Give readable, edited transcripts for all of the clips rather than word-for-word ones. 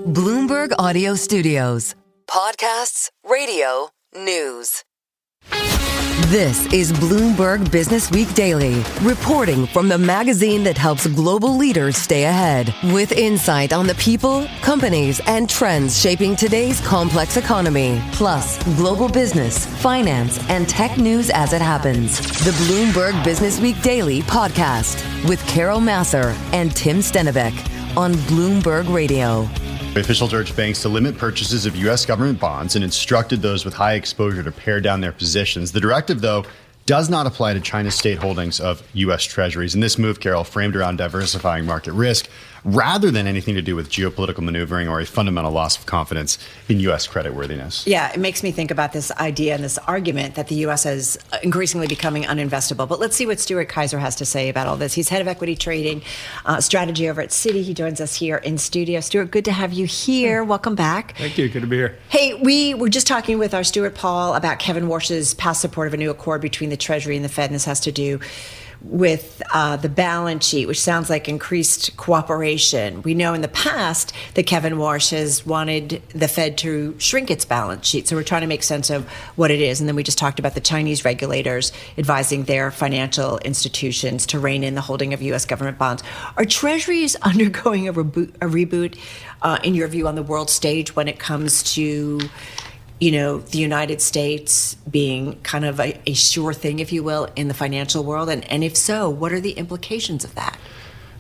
Bloomberg Audio Studios. Podcasts, radio, news. This is Bloomberg Businessweek Daily, reporting from the magazine that helps global leaders stay ahead, with insight on the people, companies, and trends shaping today's complex economy, plus global business, finance, and tech news as it happens. The Bloomberg Businessweek Daily podcast with Carol Massar and Tim Stenivek on Bloomberg Radio. Officials urged banks to limit purchases of U.S. government bonds and instructed those with high exposure to pare down their positions. The directive, though, does not apply to China's state holdings of U.S. treasuries. And this move, Carol, framed around diversifying market risk rather than anything to do with geopolitical maneuvering or a fundamental loss of confidence in U.S. creditworthiness. Yeah, it makes me think about this idea and this argument that the U.S. is increasingly becoming uninvestable. But let's see what Stuart Kaiser has to say about all this. He's head of equity trading strategy over at Citi. He joins us here in studio. Stuart, good to have you here. Welcome back. Thank you. Good to be here. Hey, we were just talking with our Stuart Paul about Kevin Warsh's past support of a new accord between the Treasury and the Fed, and this has to do with the balance sheet, which sounds like increased cooperation. We know in the past that Kevin Warsh has wanted the Fed to shrink its balance sheet. So we're trying to make sense of what it is. And then we just talked about the Chinese regulators advising their financial institutions to rein in the holding of U.S. government bonds. Are treasuries undergoing a reboot, in your view, on the world stage when it comes to the United States being kind of a sure thing, if you will, in the financial world? And if so, what are the implications of that?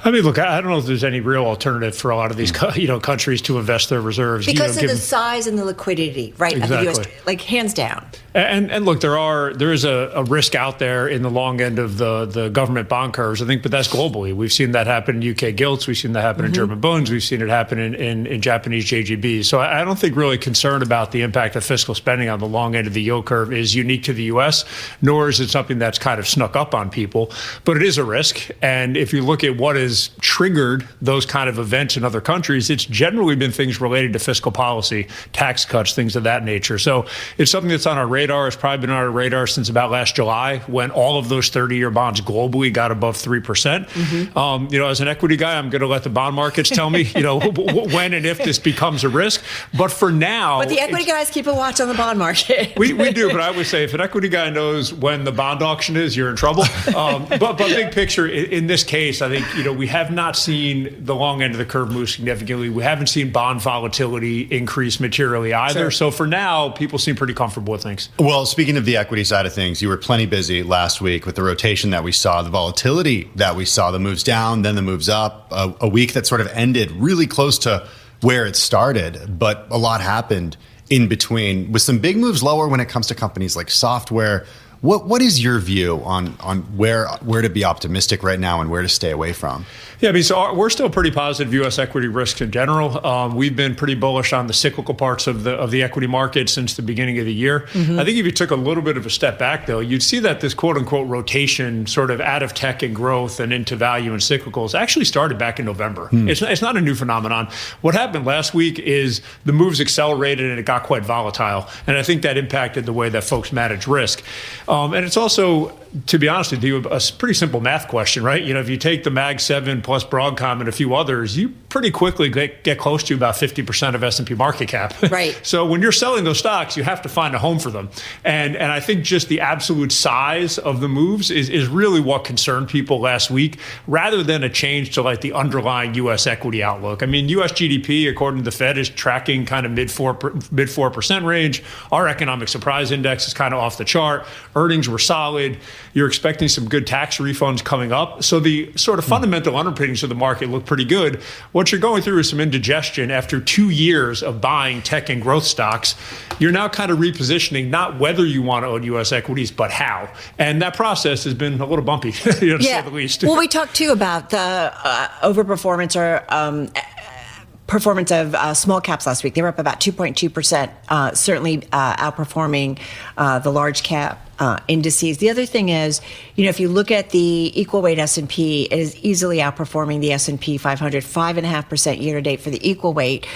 I mean, look, I don't know if there's any real alternative for a lot of these, countries to invest their reserves. Because of the size and the liquidity, right? Exactly. Of the U.S., like hands down. And look, there is a risk out there in the long end of the government bond curves, I think, but that's globally. We've seen that happen in UK gilts. We've seen that happen in German bunds. We've seen it happen in Japanese JGBs. So I don't think really concern about the impact of fiscal spending on the long end of the yield curve is unique to the U.S., nor is it something that's kind of snuck up on people. But it is a risk. And if you look at what has triggered those kind of events in other countries, it's generally been things related to fiscal policy, tax cuts, things of that nature. So it's something that's on our radar. It's probably been on our radar since about last July, when all of those 30-year bonds globally got above 3%. As an equity guy, I'm going to let the bond markets tell me, when and if this becomes a risk. But for now, but the equity guys keep a watch on the bond market. we do, but I would say if an equity guy knows when the bond auction is, you're in trouble. But big picture, in this case, I think we have not seen the long end of the curve move significantly. We haven't seen bond volatility increase materially either. Sure. So for now, people seem pretty comfortable with things. Well, speaking of the equity side of things, you were plenty busy last week with the rotation that we saw, the volatility that we saw, the moves down, then the moves up, a week that sort of ended really close to where it started, but a lot happened in between with some big moves lower when it comes to companies like software. What is your view on where to be optimistic right now and where to stay away from? Yeah, I mean, so we're still pretty positive U.S. equity risks in general. We've been pretty bullish on the cyclical parts of the equity market since the beginning of the year. I think if you took a little bit of a step back, though, you'd see that this quote unquote rotation sort of out of tech and growth and into value and cyclicals actually started back in November. It's not a new phenomenon. What happened last week is the moves accelerated and it got quite volatile. And I think that impacted the way that folks manage risk. And it's also, to be honest with you, a pretty simple math question, right? If you take the Mag 7 plus Broadcom and a few others, you pretty quickly get close to about 50% of S&P market cap. Right. So when you're selling those stocks, you have to find a home for them. And I think just the absolute size of the moves is really what concerned people last week, rather than a change to like the underlying U.S. equity outlook. I mean, U.S. GDP, according to the Fed, is tracking kind of mid 4% range. Our economic surprise index is kind of off the chart. Earnings were solid. You're expecting some good tax refunds coming up. So the sort of fundamental underpinnings of the market look pretty good. What you're going through is some indigestion after 2 years of buying tech and growth stocks. You're now kind of repositioning not whether you want to own U.S. equities, but how. And that process has been a little bumpy, to say the least. Well, we talked, too, about the overperformance or performance of small caps last week. They were up about 2.2%, certainly outperforming the large cap indices. The other thing is, if you look at the equal weight S&P, it is easily outperforming the S&P 500, 5.5% year to date for the equal weight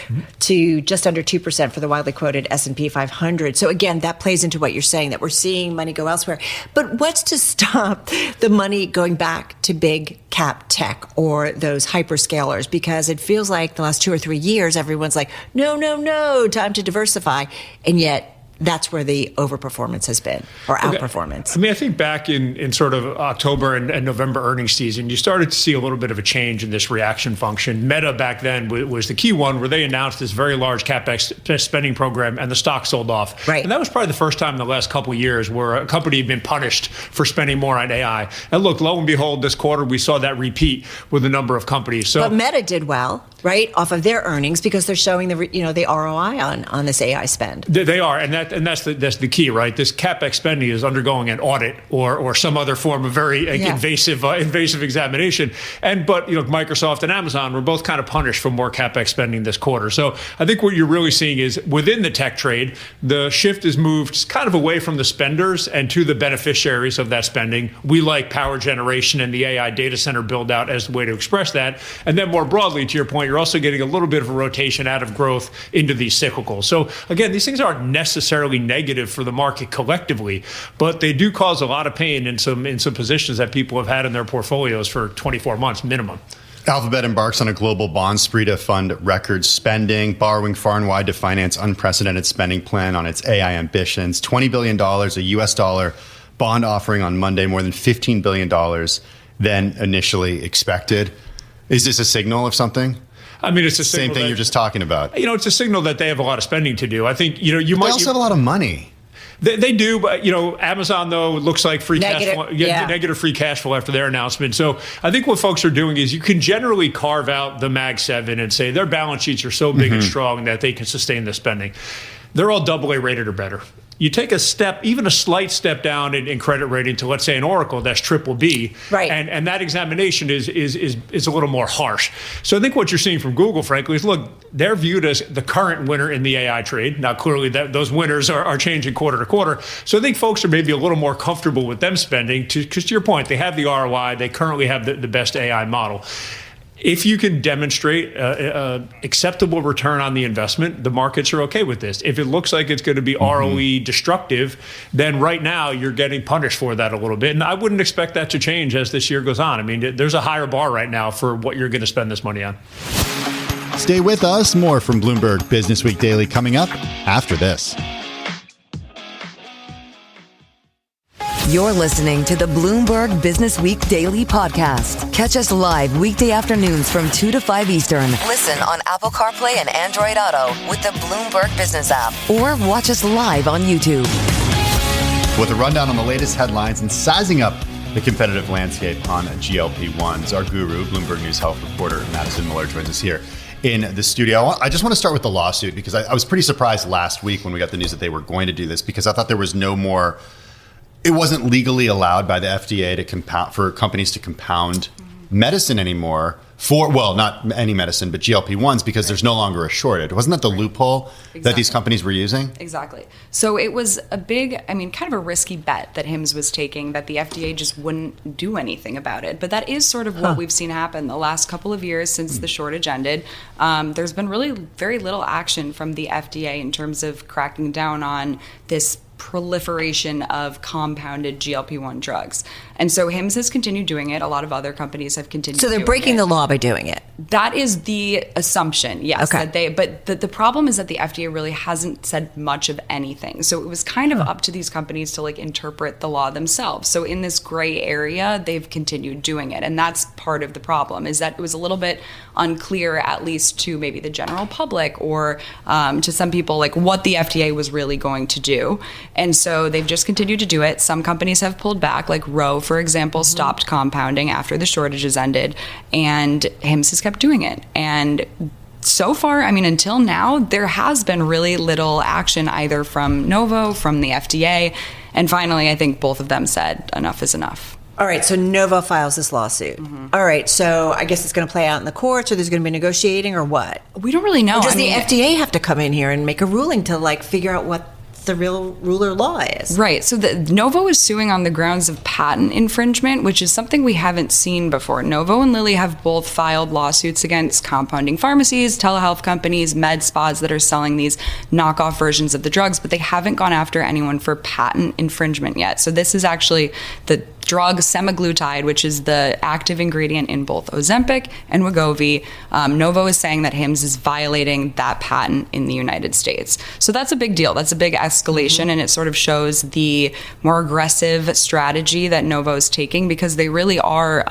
to just under 2% for the widely quoted S&P 500. So again, that plays into what you're saying, that we're seeing money go elsewhere. But what's to stop the money going back to big cap tech or those hyperscalers? Because it feels like the last 2 or 3 years, everyone's like, no, time to diversify. And yet, that's where the overperformance has been, or outperformance. I think back in sort of October and November earnings season, you started to see a little bit of a change in this reaction function. Meta back then was the key one, where they announced this very large CapEx spending program and the stock sold off. Right. And that was probably the first time in the last couple of years where a company had been punished for spending more on AI. And look, lo and behold, this quarter, we saw that repeat with a number of companies. So, but Meta did well, right, off of their earnings, because they're showing the ROI on this AI spend. They are, and that's the key, right? This CapEx spending is undergoing an audit or some other form of very invasive examination. But Microsoft and Amazon were both kind of punished for more CapEx spending this quarter. So I think what you're really seeing is within the tech trade, the shift is moved kind of away from the spenders and to the beneficiaries of that spending. We like power generation and the AI data center build out as the way to express that. And then more broadly, to your point, you're also getting a little bit of a rotation out of growth into these cyclicals. So again, these things aren't necessarily negative for the market collectively, but they do cause a lot of pain in some positions that people have had in their portfolios for 24 months minimum. Alphabet embarks on a global bond spree to fund record spending, borrowing far and wide to finance unprecedented spending plan on its AI ambitions. $20 billion, a US dollar bond offering on Monday, more than $15 billion than initially expected. Is this a signal of something? It's the same thing you're just talking about. It's a signal that they have a lot of spending to do. I think, you might... They also have a lot of money. They do, but Amazon though looks like negative free cash flow after their announcement. So I think what folks are doing is you can generally carve out the Mag 7 and say their balance sheets are so big and strong that they can sustain the spending. They're all AA rated or better. You take a step, even a slight step down in credit rating to, let's say, an Oracle that's BBB, right? And that examination is a little more harsh. So I think what you're seeing from Google, frankly, is look, they're viewed as the current winner in the AI trade. Now, clearly, those winners are changing quarter to quarter. So I think folks are maybe a little more comfortable with them spending, because to your point, they have the ROI, they currently have the best AI model. If you can demonstrate an acceptable return on the investment, the markets are okay with this. If it looks like it's going to be ROE destructive, then right now you're getting punished for that a little bit. And I wouldn't expect that to change as this year goes on. There's a higher bar right now for what you're going to spend this money on. Stay with us. More from Bloomberg Businessweek Daily coming up after this. You're listening to the Bloomberg Businessweek Daily Podcast. Catch us live weekday afternoons from 2 to 5 Eastern. Listen on Apple CarPlay and Android Auto with the Bloomberg Business app. Or watch us live on YouTube. With a rundown on the latest headlines and sizing up the competitive landscape on GLP-1s, our guru, Bloomberg News health reporter Madison Miller, joins us here in the studio. I just want to start with the lawsuit, because I was pretty surprised last week when we got the news that they were going to do this, because I thought there was no more... It wasn't legally allowed by the FDA to compound, for companies to compound medicine anymore not any medicine, but GLP-1s, because there's no longer a shortage. Wasn't that the loophole that these companies were using? Exactly. So it was a big, kind of a risky bet that Hims was taking, that the FDA just wouldn't do anything about it. But that is sort of what we've seen happen the last couple of years since the shortage ended. There's been really very little action from the FDA in terms of cracking down on this proliferation of compounded GLP-1 drugs. And so Hims has continued doing it. A lot of other companies have continued doing it. So they're breaking the law by doing it. That is the assumption, yes. Okay. But the problem is that the FDA really hasn't said much of anything. So it was kind of up to these companies to interpret the law themselves. So in this gray area, they've continued doing it. And that's part of the problem, is that it was a little bit unclear, at least to maybe the general public or to some people, what the FDA was really going to do. And so they've just continued to do it. Some companies have pulled back, like Roe, for example, stopped compounding after the shortages ended, and Hims has kept doing it. And so far, until now, there has been really little action either from Novo, from the FDA. And finally, I think both of them said enough is enough. All right, so Novo files this lawsuit. All right, so I guess it's going to play out in the courts, or there's going to be negotiating, or what? We don't really know. Or does the FDA have to come in here and make a ruling to figure out what the real rule or law is. Right. So Novo is suing on the grounds of patent infringement, which is something we haven't seen before. Novo and Lilly have both filed lawsuits against compounding pharmacies, telehealth companies, med spas that are selling these knockoff versions of the drugs, but they haven't gone after anyone for patent infringement yet. So this is actually the drug semaglutide, which is the active ingredient in both Ozempic and Wegovy. Novo is saying that Hims is violating that patent in the United States. So that's a big deal. That's a big escalation, and it sort of shows the more aggressive strategy that Novo is taking, because they really are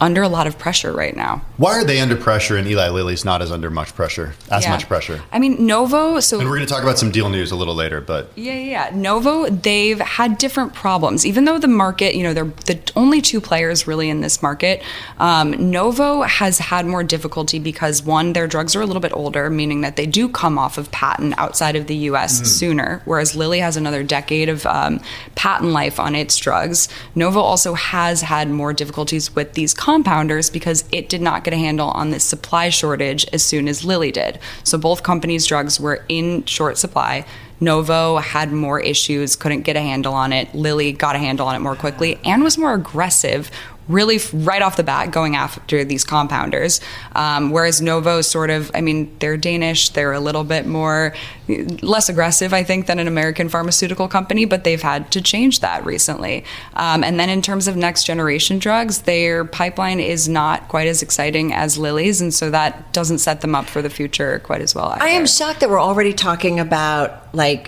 under a lot of pressure right now. Why are they under pressure and Eli Lilly's not as under much pressure? Much pressure. I mean, Novo, and we're going to talk about some deal news a little later, but Yeah. Novo, they've had different problems. Even though the market, they're the only two players really in this market, Novo has had more difficulty because, one, their drugs are a little bit older, meaning that they do come off of patent outside of the US sooner, whereas Lilly has another decade of patent life on its drugs. Novo also has had more difficulties with these compounders because it did not get a handle on this supply shortage as soon as Lilly did. So both companies' drugs were in short supply. Novo had more issues, couldn't get a handle on it. Lilly got a handle on it more quickly and was more aggressive, really right off the bat, going after these compounders. Whereas Novo they're Danish, they're a little bit less aggressive, I think, than an American pharmaceutical company, but they've had to change that recently. And then in terms of next generation drugs, their pipeline is not quite as exciting as Lilly's, and so that doesn't set them up for the future quite as well. I am shocked that we're already talking about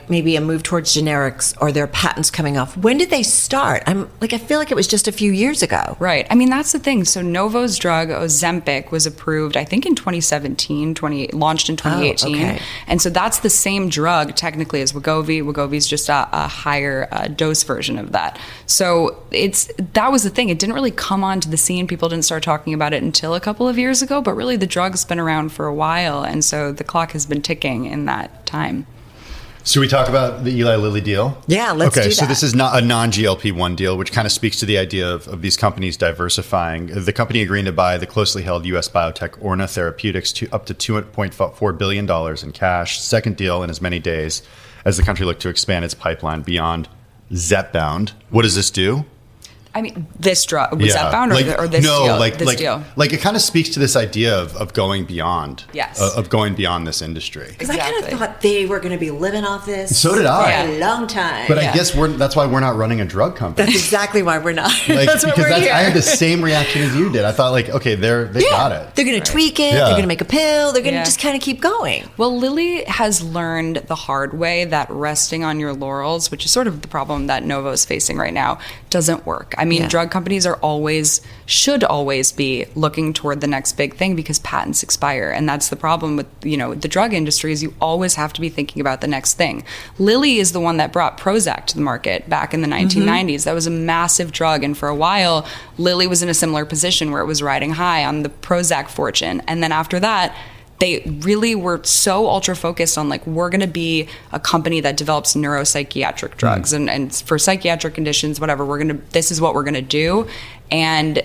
maybe a move towards generics or their patents coming off. When did they start? I feel like it was just a few years ago. Right. I mean, that's the thing. So Novo's drug Ozempic was approved, I think, in 2017, launched in 2018. Oh, okay. And so that's the same drug technically as Wegovy. Wegovy's just a higher dose version of that. So that was the thing. It didn't really come onto the scene. People didn't start talking about it until a couple of years ago, but really the drug's been around for a while. And so the clock has been ticking in that time. Should we talk about the Eli Lilly deal? Yeah, let's do that. Okay, so this is not a non-GLP-1 deal, which kind of speaks to the idea of these companies diversifying. The company agreeing to buy the closely held U.S. biotech Orna Therapeutics to up to $2.4 billion in cash. Second deal in as many days as the country looked to expand its pipeline beyond Zepbound. What does this do? I mean, this drug, was that bound or this deal? This deal. It kind of speaks to this idea of going beyond. Yes. Of going beyond this industry. Because I kind of thought they were going to be living off this. So did I. For a long time. But I guess that's why we're not running a drug company. That's exactly why we're not. That's why we're here. I had the same reaction as you did. I thought they got it. They're going to tweak it. They're going to make a pill. They're going to just kind of keep going. Well, Lilly has learned the hard way that resting on your laurels, which is sort of the problem that Novo is facing right now, doesn't work. I mean, drug companies should always be looking toward the next big thing because patents expire. And that's the problem with, the drug industry is you always have to be thinking about the next thing. Lilly is the one that brought Prozac to the market back in the 1990s. That was a massive drug. And for a while, Lilly was in a similar position where it was riding high on the Prozac fortune. And then after that, they really were so ultra focused on we're going to be a company that develops neuropsychiatric drugs and for psychiatric conditions, whatever, this is what we're going to do. And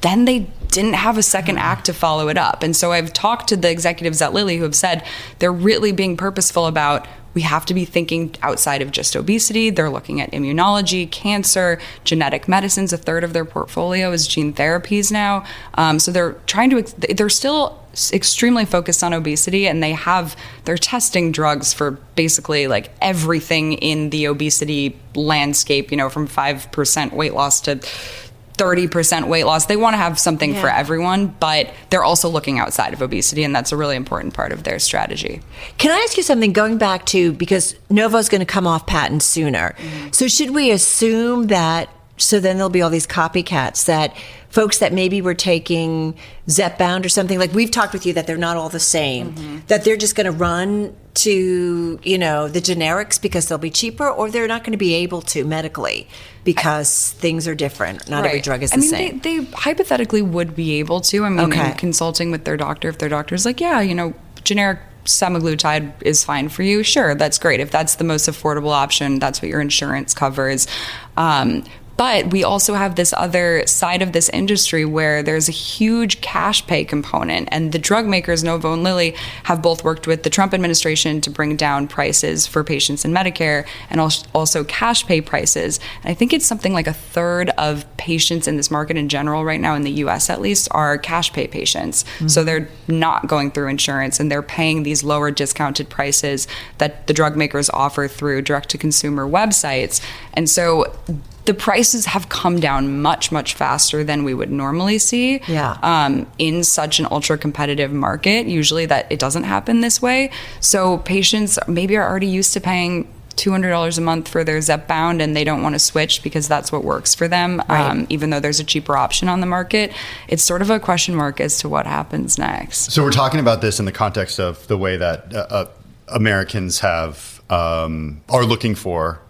then they didn't have a second act to follow it up. And so I've talked to the executives at Lilly who have said they're really being purposeful about we have to be thinking outside of just obesity. They're looking at immunology, cancer, genetic medicines. A third of their portfolio is gene therapies now. So they're still extremely focused on obesity, and they're testing drugs for basically everything in the obesity landscape, from 5% weight loss to 30% weight loss. They want to have something for everyone, but they're also looking outside of obesity, and that's a really important part of their strategy. Can I ask you something, going back to, because Novo's going to come off patent sooner. So should we assume that, so then there'll be all these copycats, that folks that maybe were taking Zepbound or something, we've talked with you that they're not all the same, that they're just going to run to, the generics because they'll be cheaper, or they're not going to be able to medically because things are different. Not every drug is the same. They hypothetically would be able to. In consulting with their doctor, if their doctor's generic semaglutide is fine for you, sure, that's great. If that's the most affordable option, that's what your insurance covers. But we also have this other side of this industry where there's a huge cash pay component. And the drug makers, Novo and Lilly, have both worked with the Trump administration to bring down prices for patients in Medicare and also cash pay prices. And I think it's something like a third of patients in this market in general right now, in the US at least, are cash pay patients. Mm-hmm. So they're not going through insurance and they're paying these lower discounted prices that the drug makers offer through direct-to-consumer websites. And so the prices have come down much, much faster than we would normally see in such an ultra-competitive market. Usually that it doesn't happen this way. So patients maybe are already used to paying $200 a month for their Zepbound and they don't want to switch because that's what works for them, even though there's a cheaper option on the market. It's sort of a question mark as to what happens next. So we're talking about this in the context of the way that Americans have are looking for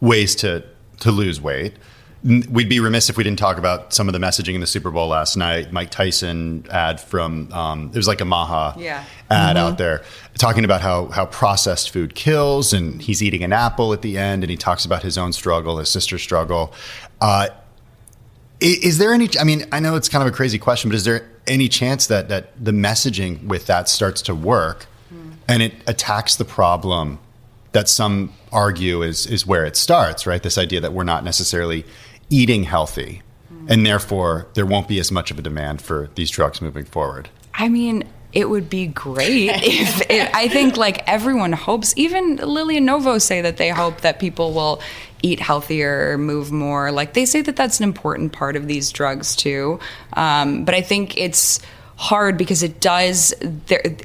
ways to lose weight. We'd be remiss if we didn't talk about some of the messaging in the Super Bowl last night. Mike Tyson ad from, it was like a Maha ad out there talking about how processed food kills, and he's eating an apple at the end, and he talks about his own struggle, his sister's struggle. Is there any, I mean, I know it's kind of a crazy question, but is there any chance that the messaging with that starts to work and it attacks the problem that some argue is where it starts, right? This idea that we're not necessarily eating healthy, and therefore there won't be as much of a demand for these drugs moving forward. I mean, it would be great if I think like everyone hopes, even Lilly and Novo say that they hope that people will eat healthier, move more. Like they say that that's an important part of these drugs too. But I think it's hard because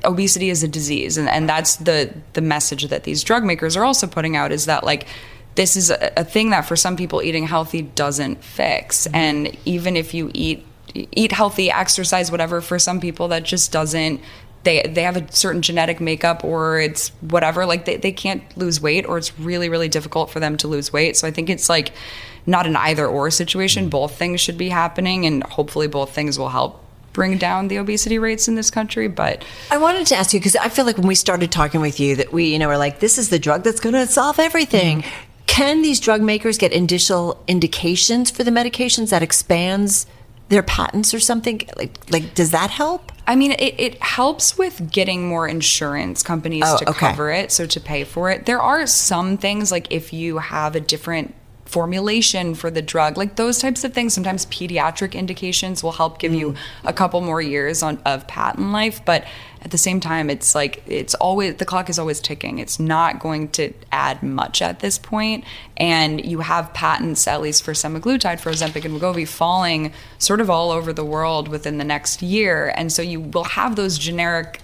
obesity is a disease, and that's the message that these drug makers are also putting out, is that like this is a thing that for some people eating healthy doesn't fix. And even if you eat healthy, exercise, whatever, for some people that just doesn't, they have a certain genetic makeup or it's whatever, like they can't lose weight, or it's really, really difficult for them to lose weight. So I think it's like not an either or situation. Both things should be happening, and hopefully both things will help bring down the obesity rates in this country. But I wanted to ask you, because I feel like when we started talking with you that we, were like, this is the drug that's going to solve everything. Can these drug makers get initial indications for the medications that expands their patents or something? Like does that help? I mean, it helps with getting more insurance companies cover it, so to pay for it. There are some things, like if you have a different formulation for the drug, like those types of things. Sometimes pediatric indications will help give you a couple more years of patent life, but at the same time, it's like the clock is always ticking. It's not going to add much at this point, and you have patents, at least for semaglutide, for Ozempic and Wegovy, falling sort of all over the world within the next year, and so you will have those generics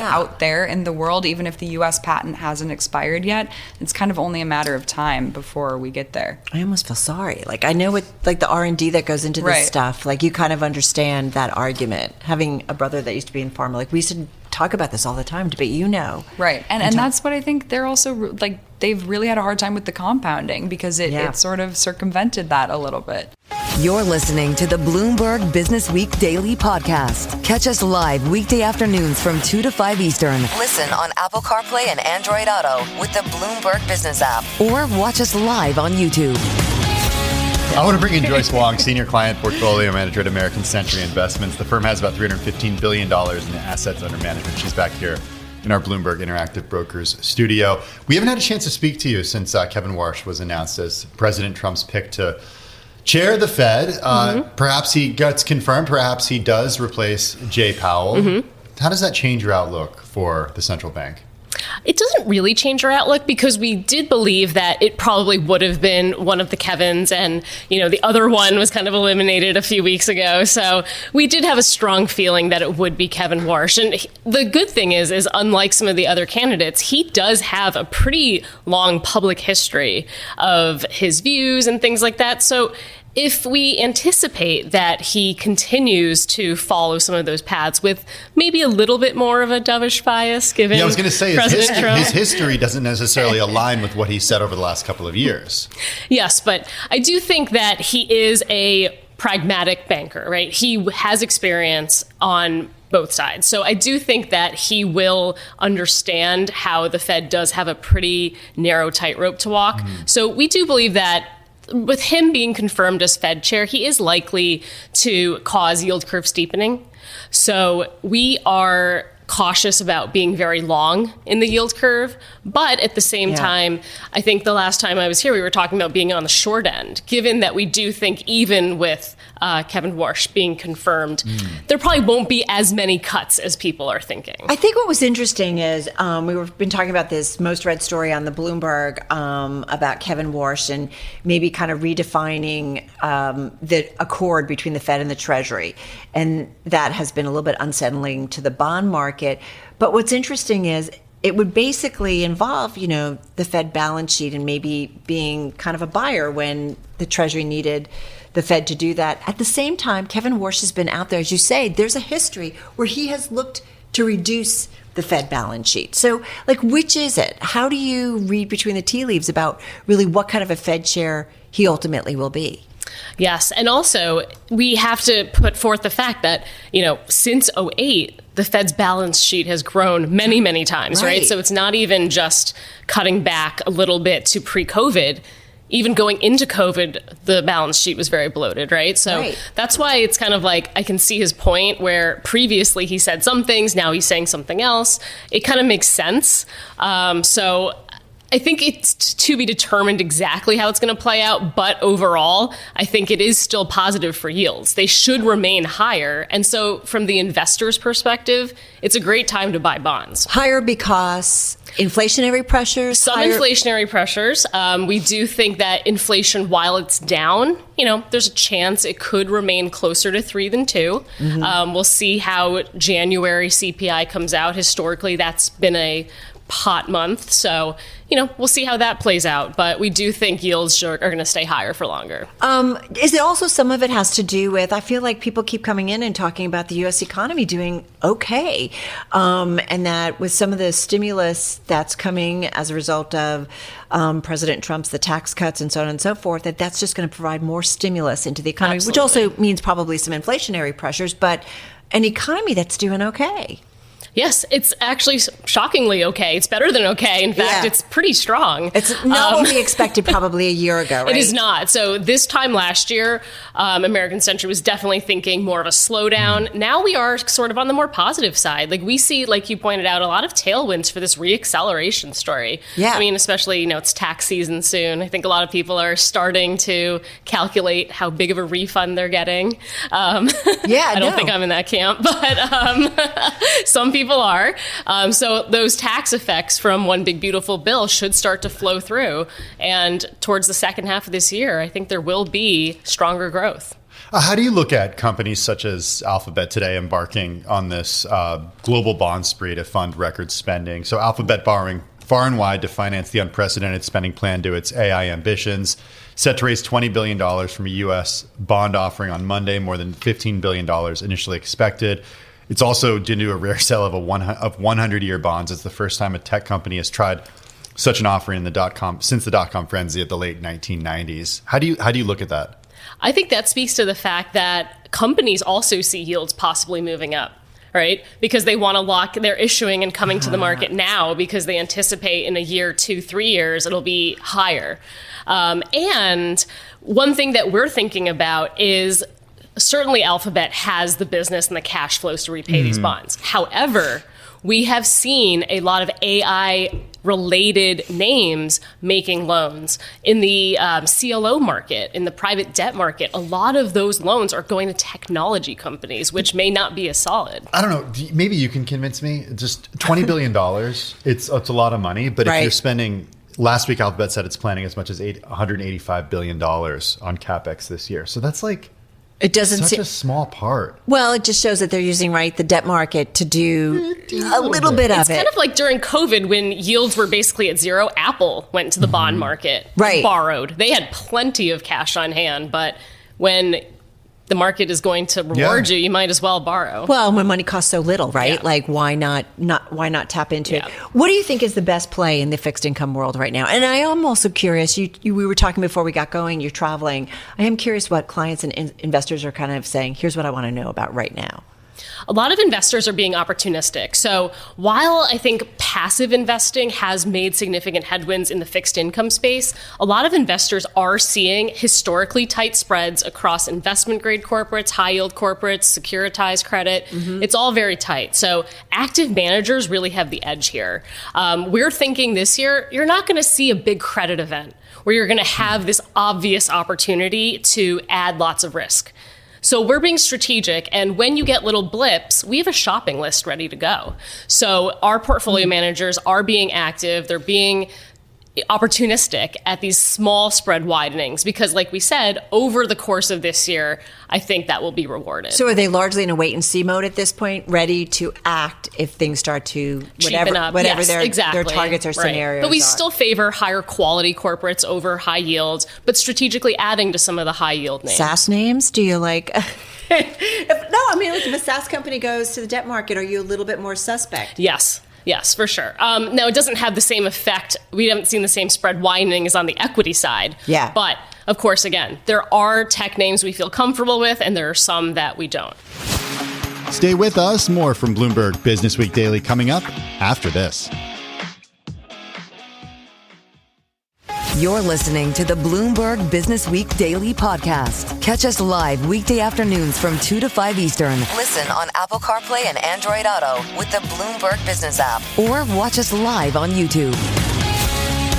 out there in the world, even if the U.S. patent hasn't expired yet. It's kind of only a matter of time before we get there. I almost feel sorry. Like I know like the R&D that goes into this stuff. Like you kind of understand that argument. Having a brother that used to be in pharma, like we used to talk about this all the time, but right, and that's what I think they're also like. They've really had a hard time with the compounding because it sort of circumvented that a little bit. You're listening to the Bloomberg Businessweek Daily Podcast. Catch us live weekday afternoons from 2 to 5 Eastern. Listen on Apple CarPlay and Android Auto with the Bloomberg Business app. Or watch us live on YouTube. I want to bring in Joyce Wong, Senior Client Portfolio Manager at American Century Investments. The firm has about $315 billion in assets under management. She's back here in our Bloomberg Interactive Brokers studio. We haven't had a chance to speak to you since Kevin Warsh was announced as President Trump's pick to chair the Fed. Perhaps he gets confirmed. Perhaps he does replace Jay Powell. How does that change your outlook for the central bank? It doesn't really change our outlook because we did believe that it probably would have been one of the Kevins, and the other one was kind of eliminated a few weeks ago. So we did have a strong feeling that it would be Kevin Warsh. And the good thing is unlike some of the other candidates, he does have a pretty long public history of his views and things like that. So if we anticipate that he continues to follow some of those paths with maybe a little bit more of a dovish bias, given I was going to say his history doesn't necessarily align with what he said over the last couple of years. Yes, but I do think that he is a pragmatic banker, right? He has experience on both sides. So I do think that he will understand how the Fed does have a pretty narrow tightrope to walk. So we do believe that with him being confirmed as Fed chair, he is likely to cause yield curve steepening. So we are cautious about being very long in the yield curve. But at the same time, I think the last time I was here, we were talking about being on the short end, given that we do think even with Kevin Warsh being confirmed, there probably won't be as many cuts as people are thinking. I think what was interesting is we've been talking about this most read story on the Bloomberg about Kevin Warsh and maybe kind of redefining the accord between the Fed and the Treasury. And that has been a little bit unsettling to the bond market. But what's interesting is it would basically involve, the Fed balance sheet and maybe being kind of a buyer when the Treasury needed the Fed to do that. At the same time, Kevin Warsh has been out there, as you say, there's a history where he has looked to reduce the Fed balance sheet. So, which is it? How do you read between the tea leaves about really what kind of a Fed chair he ultimately will be? Yes. And also, we have to put forth the fact that, since '08, the Fed's balance sheet has grown many, many times, right? So it's not even just cutting back a little bit to pre-COVID. Even going into COVID, the balance sheet was very bloated, right? So that's why it's kind of like I can see his point where previously he said some things, now he's saying something else. It kind of makes sense. So I think it's to be determined exactly how it's going to play out. But overall, I think it is still positive for yields. They should remain higher. And so from the investor's perspective, it's a great time to buy bonds. Higher because inflationary pressures? Some inflationary pressures. We do think that inflation, while it's down, there's a chance it could remain closer to 3 than 2. We'll see how January CPI comes out. Historically, that's been a hot month. So, we'll see how that plays out. But we do think yields are going to stay higher for longer. Is it also some of it has to do with, I feel like people keep coming in and talking about the U.S. economy doing okay. And that with some of the stimulus that's coming as a result of President Trump's, the tax cuts and so on and so forth, that's just going to provide more stimulus into the economy, which also means probably some inflationary pressures, but an economy that's doing okay. Yes, it's actually shockingly okay. It's better than okay. In fact, it's pretty strong. It's not what we expected probably a year ago, right? It is not. So this time last year, American Century was definitely thinking more of a slowdown. Now we are sort of on the more positive side. We see, like you pointed out, a lot of tailwinds for this reacceleration story. Yeah. I mean, especially, it's tax season soon. I think a lot of people are starting to calculate how big of a refund they're getting. I don't think I'm in that camp, but some people are. So those tax effects from one big beautiful bill should start to flow through. And towards the second half of this year, I think there will be stronger growth. How do you look at companies such as Alphabet today embarking on this global bond spree to fund record spending? So Alphabet borrowing far and wide to finance the unprecedented spending plan to its AI ambitions, set to raise $20 billion from a U.S. bond offering on Monday, more than $15 billion initially expected. It's also due to a rare sale of 100-year bonds. It's the first time a tech company has tried such an offering since the dot-com frenzy of the late 1990s. How do you look at that? I think that speaks to the fact that companies also see yields possibly moving up, right? Because they want to lock their issuing and coming to the market now because they anticipate in a year, 2, 3 years, it'll be higher. And one thing that we're thinking about is certainly Alphabet has the business and the cash flows to repay these bonds. However, we have seen a lot of AI-related names making loans. In the CLO market, in the private debt market, a lot of those loans are going to technology companies, which may not be as solid. I don't know. Maybe you can convince me. Just $20 billion, it's a lot of money. But if you're spending, last week Alphabet said it's planning as much as $185 billion on CapEx this year. So that's it doesn't such a small part. Well, it just shows that they're using the debt market to do a little bit of it. It's kind of like during COVID when yields were basically at zero. Apple went to the bond market, borrowed. They had plenty of cash on hand, but when the market is going to reward you, you might as well borrow. Well, when money costs so little, right? Why not tap into it? What do you think is the best play in the fixed income world right now? And I am also curious, we were talking before we got going, you're traveling. I am curious what clients and investors are kind of saying, here's what I want to know about right now. A lot of investors are being opportunistic. So while I think passive investing has made significant headwinds in the fixed income space, a lot of investors are seeing historically tight spreads across investment grade corporates, high yield corporates, securitized credit. It's all very tight. So active managers really have the edge here. We're thinking this year, you're not going to see a big credit event where you're going to have this obvious opportunity to add lots of risk. So we're being strategic, and when you get little blips, we have a shopping list ready to go. So our portfolio managers are being active. They're being opportunistic at these small spread widenings because, like we said, over the course of this year, I think that will be rewarded. So are they largely in a wait and see mode at this point, ready to act if things start to whatever yes, their targets or scenarios But we are? still favor higher quality corporates over high yields, but strategically adding to some of the high yield names. SaaS names? Do you like? If a SaaS company goes to the debt market, are you a little bit more suspect? Yes, for sure. Now, it doesn't have the same effect. We haven't seen the same spread widening as on the equity side. Yeah. But, of course, again, there are tech names we feel comfortable with, and there are some that we don't. Stay with us. More from Bloomberg Businessweek Daily coming up after this. You're listening to the Bloomberg Businessweek Daily Podcast. Catch us live weekday afternoons from 2 to 5 Eastern. Listen on Apple CarPlay and Android Auto with the Bloomberg Business app. Or watch us live on YouTube.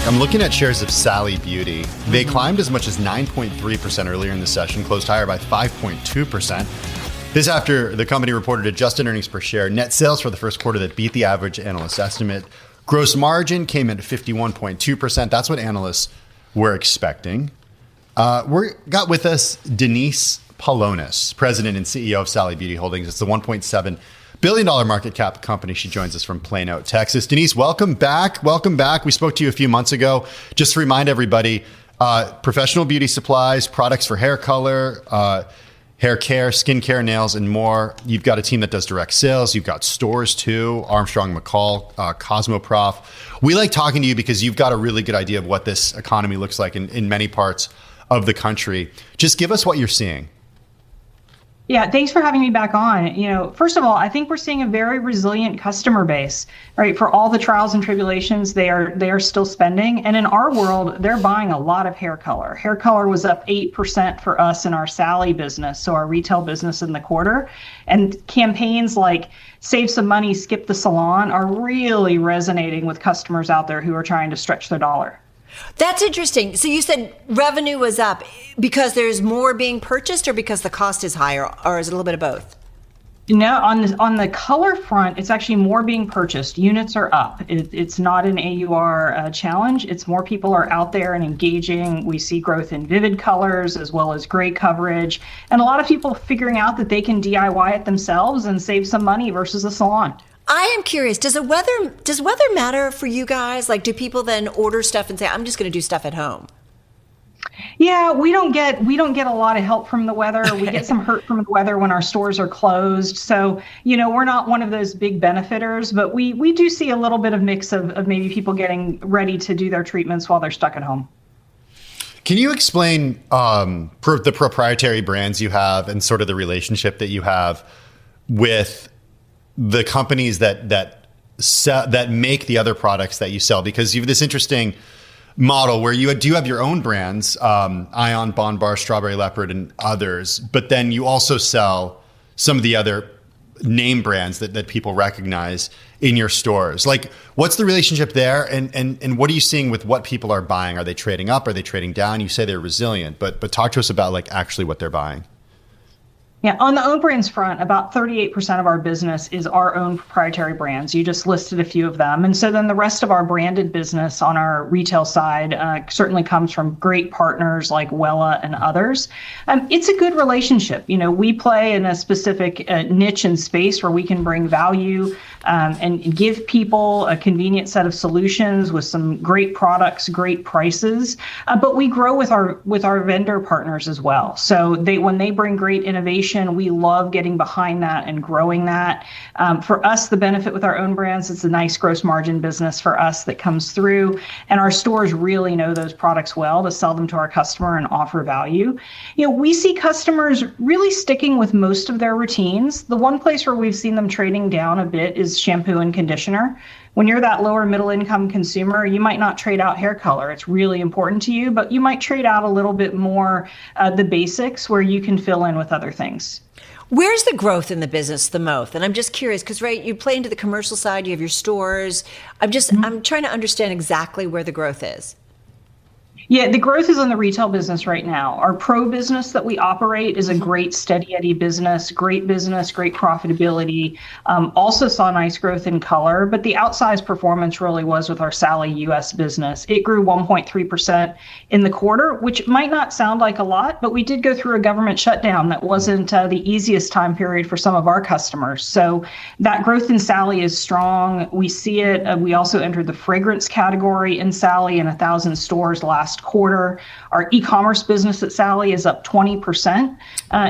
I'm looking at shares of Sally Beauty. They climbed as much as 9.3% earlier in the session, closed higher by 5.2%. This after the company reported adjusted earnings per share, net sales for the first quarter that beat the average analyst estimate. Gross margin came in at 51.2%. That's what analysts were expecting. We got with us Denise Polonis, president and CEO of Sally Beauty Holdings. It's the $1.7 billion market cap company. She joins us from Plano, Texas. Denise, welcome back. Welcome back. We spoke to you a few months ago. Just to remind everybody, professional beauty supplies, products for hair color, hair care, skin care, nails, and more. You've got a team that does direct sales. You've got stores too, Armstrong McCall, Cosmoprof. We like talking to you because you've got a really good idea of what this economy looks like in many parts of the country. Just give us what you're seeing. Yeah, thanks for having me back on. First of all, I think we're seeing a very resilient customer base, right? For all the trials and tribulations, they are still spending. And in our world, they're buying a lot of hair color. Hair color was up 8% for us in our Sally business, so our retail business in the quarter. And campaigns like Save Some Money, Skip the Salon are really resonating with customers out there who are trying to stretch their dollar. That's interesting. So you said revenue was up because there's more being purchased or because the cost is higher, or is it a little bit of both? No, on the color front, it's actually more being purchased. Units are up. It's not an AUR challenge. It's more people are out there and engaging. We see growth in vivid colors as well as gray coverage. And a lot of people figuring out that they can DIY it themselves and save some money versus a salon. I am curious, does weather matter for you guys? Like, do people then order stuff and say, I'm just going to do stuff at home? Yeah, we don't get a lot of help from the weather. We get some hurt from the weather when our stores are closed. So, we're not one of those big benefiters, but we do see a little bit of mix of maybe people getting ready to do their treatments while they're stuck at home. Can you explain the proprietary brands you have and sort of the relationship that you have with the companies that make the other products that you sell? Because you have this interesting model where you do have your own brands, Ion, Bond Bar, Strawberry Leopard, and others, but then you also sell some of the other name brands that people recognize in your stores. Like, what's the relationship there? And what are you seeing with what people are buying? Are they trading up? Are they trading down? You say they're resilient, but talk to us about like actually what they're buying. Yeah, on the own brands front, about 38% of our business is our own proprietary brands. You just listed a few of them. And so then the rest of our branded business on our retail side certainly comes from great partners like Wella and others. It's a good relationship. We play in a specific niche and space where we can bring value and give people a convenient set of solutions with some great products, great prices. But we grow with our vendor partners as well. So when they bring great innovation innovation. We love getting behind that and growing that. For us, the benefit with our own brands, it's a nice gross margin business for us that comes through. And our stores really know those products well to sell them to our customer and offer value. We see customers really sticking with most of their routines. The one place where we've seen them trading down a bit is shampoo and conditioner. When you're that lower middle income consumer, you might not trade out hair color. It's really important to you, but you might trade out a little bit more the basics where you can fill in with other things. Where's the growth in the business the most? And I'm just curious because, right, you play into the commercial side, you have your stores. I'm trying to understand exactly where the growth is. Yeah, the growth is in the retail business right now. Our pro business that we operate is a great steady Eddie business, great profitability. Also saw nice growth in color, but the outsized performance really was with our Sally US business. It grew 1.3% in the quarter, which might not sound like a lot, but we did go through a government shutdown that wasn't the easiest time period for some of our customers. So that growth in Sally is strong. We see it. We also entered the fragrance category in Sally in 1,000 stores last quarter. Our e-commerce business at Sally is up 20%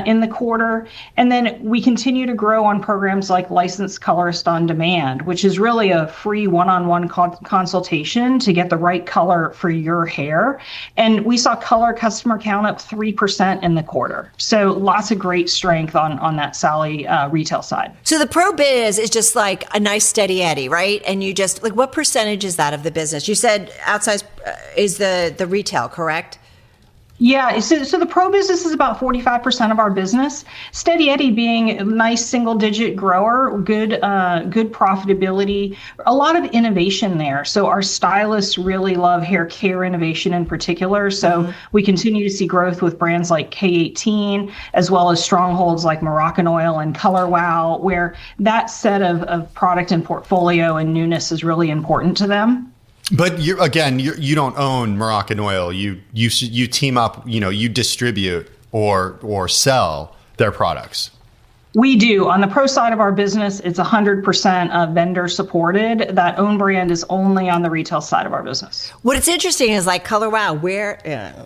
in the quarter. And then we continue to grow on programs like Licensed Colorist on Demand, which is really a free one-on-one consultation to get the right color for your hair. And we saw color customer count up 3% in the quarter. So lots of great strength on that Sally retail side. So the pro biz is just like a nice steady Eddie, right? And you just, like, what percentage is that of the business? You said outside is the retail, correct? Yeah, so the pro business is about 45% of our business. Steady Eddie being a nice single-digit grower, good profitability, a lot of innovation there. So our stylists really love hair care innovation in particular. So we continue to see growth with brands like K18, as well as strongholds like Moroccan Oil and Color Wow, where that set of product and portfolio and newness is really important to them. But you don't own Moroccan Oil. You team up. You distribute or sell their products. We do. On the pro side of our business, it's 100% vendor supported. That own brand is only on the retail side of our business. What is interesting is like Color Wow, where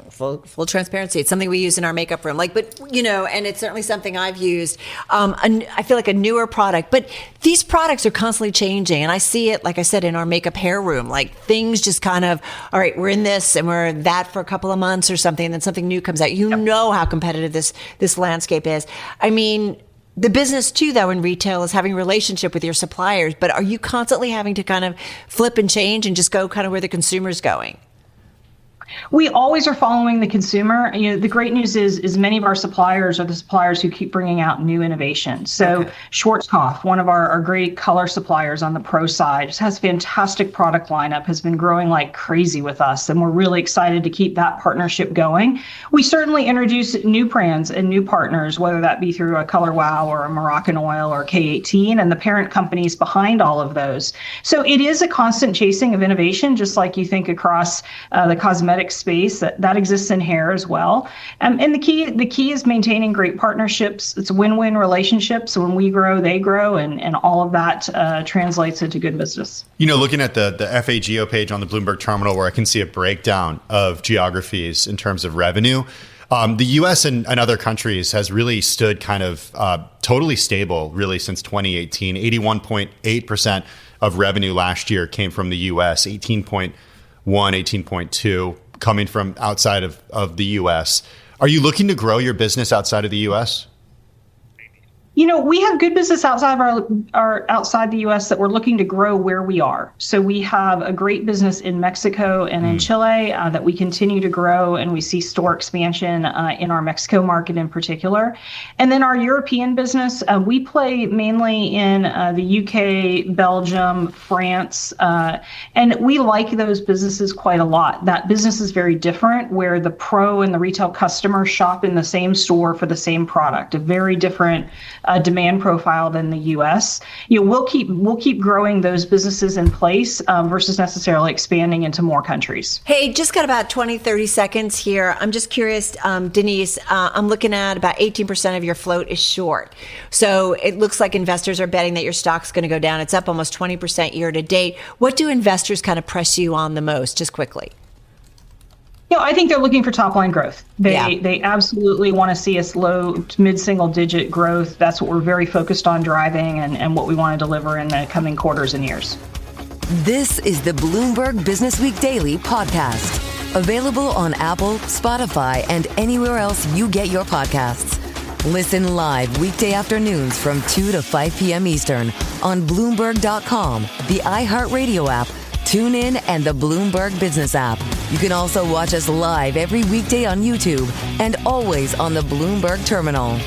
full transparency, it's something we use in our makeup room. And it's certainly something I've used. I feel like a newer product, but these products are constantly changing, and I see it, like I said, in our makeup hair room. Like things just kind of, all right, we're in this and we're that for a couple of months or something, and then something new comes out. You know how competitive this landscape is. I mean, the business too, though, in retail is having a relationship with your suppliers, but are you constantly having to kind of flip and change and just go kind of where the consumer's going? We always are following the consumer. The great news is many of our suppliers are the suppliers who keep bringing out new innovation. So Schwarzkopf, one of our great color suppliers on the pro side, just has fantastic product lineup, has been growing like crazy with us, and we're really excited to keep that partnership going. We certainly introduce new brands and new partners, whether that be through a Color Wow or a Moroccan Oil or K18, and the parent companies behind all of those. So it is a constant chasing of innovation, just like you think across the cosmetic space that exists in hair as well. And the key is maintaining great partnerships. It's win-win relationships. When we grow, they grow, and all of that translates into good business. Looking at the FAGO page on the Bloomberg terminal, where I can see a breakdown of geographies in terms of revenue, the U.S. and other countries has really stood kind of totally stable really since 2018. 81.8% of revenue last year came from the U.S., 18.1, 18.2 coming from outside of the U.S. Are you looking to grow your business outside of the U.S.? We have good business outside of our outside the U.S. that we're looking to grow where we are. So we have a great business in Mexico and in Chile that we continue to grow, and we see store expansion in our Mexico market in particular. And then our European business, we play mainly in the UK, Belgium, France, and we like those businesses quite a lot. That business is very different, where the pro and the retail customer shop in the same store for the same product, a very different demand profile than the U.S. We'll keep growing those businesses in place versus necessarily expanding into more countries. Hey, just got about 20, 30 seconds here. I'm just curious, Denise, I'm looking at about 18% of your float is short. So it looks like investors are betting that your stock's going to go down. It's up almost 20% year to date. What do investors kind of press you on the most, just quickly? I think they're looking for top line growth. They absolutely want to see us low to mid-single digit growth. That's what we're very focused on driving and what we want to deliver in the coming quarters and years. This is the Bloomberg Businessweek Daily podcast. Available on Apple, Spotify, and anywhere else you get your podcasts. Listen live weekday afternoons from 2 to 5 p.m. Eastern on Bloomberg.com, the iHeartRadio app, TuneIn, and the Bloomberg Business app. You can also watch us live every weekday on YouTube and always on the Bloomberg Terminal.